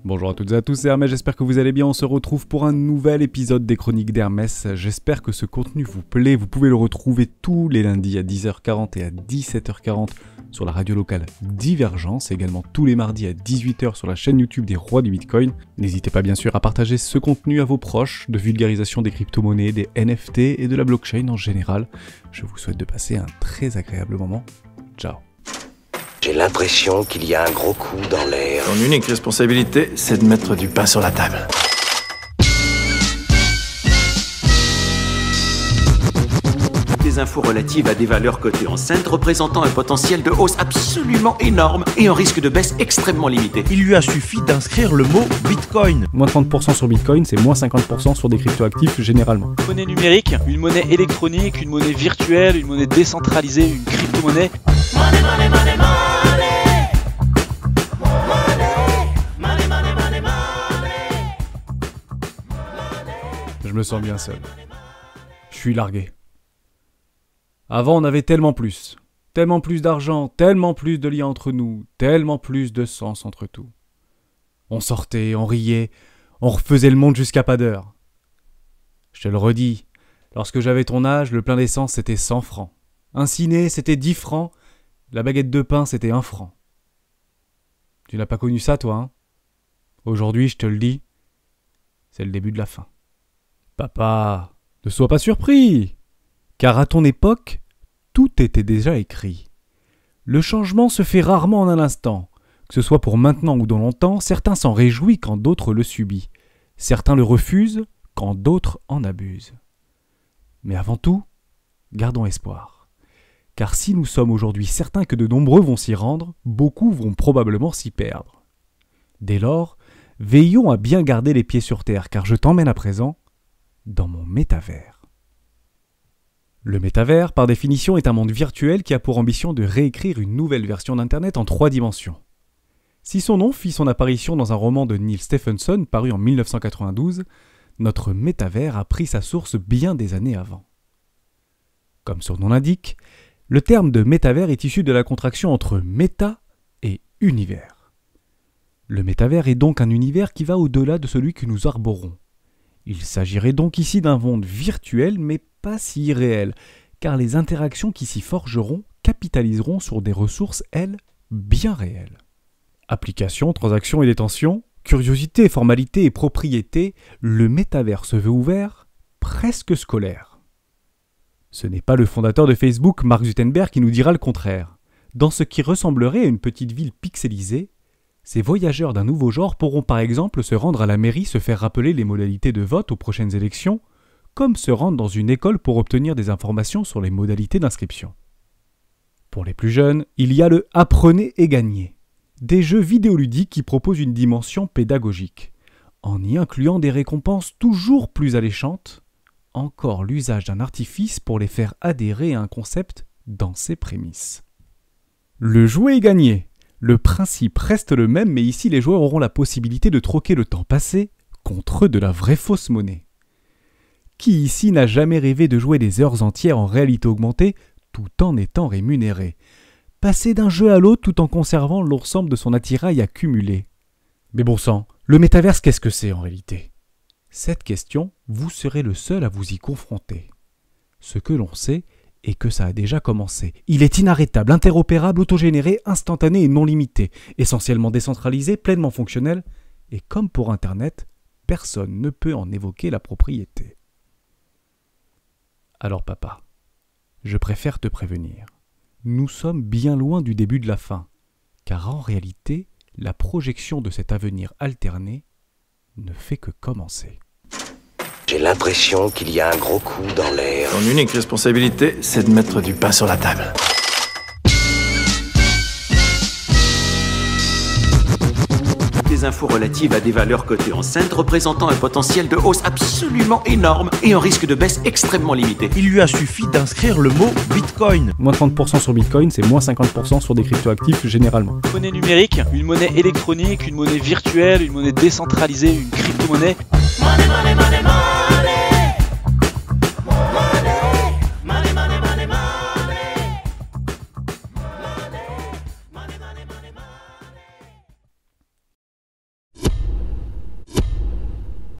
Bonjour à toutes et à tous, c'est Hermès, j'espère que vous allez bien. On se retrouve pour un nouvel épisode des Chroniques d'Hermès. J'espère que ce contenu vous plaît. Vous pouvez le retrouver tous les lundis à 10h40 et à 17h40 sur la radio locale Divergence, également tous les mardis à 18h sur la chaîne YouTube des Rois du Bitcoin. N'hésitez pas bien sûr à partager ce contenu à vos proches, de vulgarisation des crypto-monnaies, des NFT et de la blockchain en général. Je vous souhaite de passer un très agréable moment. Ciao. J'ai l'impression qu'il y a un gros coup dans l'air. Ton unique responsabilité, c'est de mettre du pain sur la table. Des infos relatives à des valeurs cotées en scène représentant un potentiel de hausse absolument énorme et un risque de baisse extrêmement limité. Il lui a suffi d'inscrire le mot Bitcoin. Moins 30% sur Bitcoin, c'est moins 50% sur des cryptoactifs généralement. Une monnaie numérique, une monnaie électronique, une monnaie virtuelle, une monnaie décentralisée, une crypto-monnaie. Je me sens bien seul. Je suis largué. Avant, on avait tellement plus d'argent, tellement plus de liens entre nous, tellement plus de sens entre tout. On sortait, on riait, on refaisait le monde jusqu'à pas d'heure. Je te le redis, lorsque j'avais ton âge, le plein d'essence c'était 100 francs. Un ciné c'était 10 francs, la baguette de pain c'était 1 franc. Tu n'as pas connu ça toi, hein? Aujourd'hui, je te le dis, c'est le début de la fin. Papa, ne sois pas surpris, car à ton époque, tout était déjà écrit. Le changement se fait rarement en un instant, que ce soit pour maintenant ou dans longtemps, certains s'en réjouissent quand d'autres le subissent, certains le refusent quand d'autres en abusent. Mais avant tout, gardons espoir, car si nous sommes aujourd'hui certains que de nombreux vont s'y rendre, beaucoup vont probablement s'y perdre. Dès lors, veillons à bien garder les pieds sur terre, car je t'emmène à présent dans mon métavers. Le métavers, par définition, est un monde virtuel qui a pour ambition de réécrire une nouvelle version d'Internet en 3 dimensions. Si son nom fit son apparition dans un roman de Neal Stephenson paru en 1992, notre métavers a pris sa source bien des années avant. Comme son nom l'indique, le terme de métavers est issu de la contraction entre méta et univers. Le métavers est donc un univers qui va au-delà de celui que nous arborons. Il s'agirait donc ici d'un monde virtuel mais pas si irréel, car les interactions qui s'y forgeront capitaliseront sur des ressources, elles, bien réelles. Applications, transactions et détentions, curiosité, formalité et propriété, le métavers se veut ouvert, presque scolaire. Ce n'est pas le fondateur de Facebook, Mark Zuckerberg, qui nous dira le contraire. Dans ce qui ressemblerait à une petite ville pixelisée, ces voyageurs d'un nouveau genre pourront par exemple se rendre à la mairie, se faire rappeler les modalités de vote aux prochaines élections, comme se rendre dans une école pour obtenir des informations sur les modalités d'inscription. Pour les plus jeunes, il y a le « Apprenez et gagnez », des jeux vidéoludiques qui proposent une dimension pédagogique, en y incluant des récompenses toujours plus alléchantes, encore l'usage d'un artifice pour les faire adhérer à un concept dans ses prémices. Le jouer et gagner. Le principe reste le même, mais ici les joueurs auront la possibilité de troquer le temps passé contre de la vraie fausse monnaie. Qui ici n'a jamais rêvé de jouer des heures entières en réalité augmentée tout en étant rémunéré? Passer d'un jeu à l'autre tout en conservant l'ensemble de son attirail accumulé. Mais bon sang, le métaverse qu'est-ce que c'est en réalité? Cette question, vous serez le seul à vous y confronter. Ce que l'on sait, et que ça a déjà commencé. Il est inarrêtable, interopérable, autogénéré, instantané et non limité, essentiellement décentralisé, pleinement fonctionnel, et comme pour Internet, personne ne peut en évoquer la propriété. Alors papa, je préfère te prévenir. Nous sommes bien loin du début de la fin, car en réalité, la projection de cet avenir alterné ne fait que commencer. J'ai l'impression qu'il y a un gros coup dans l'air. Ton unique responsabilité, c'est de mettre du pain sur la table. Des infos relatives à des valeurs cotées en scène représentant un potentiel de hausse absolument énorme et un risque de baisse extrêmement limité. Il lui a suffi d'inscrire le mot Bitcoin. Moins 30% sur Bitcoin, c'est moins 50% sur des cryptoactifs généralement. Une monnaie numérique, une monnaie électronique, une monnaie virtuelle, une monnaie décentralisée, une crypto-monnaie. Money, money, money, money.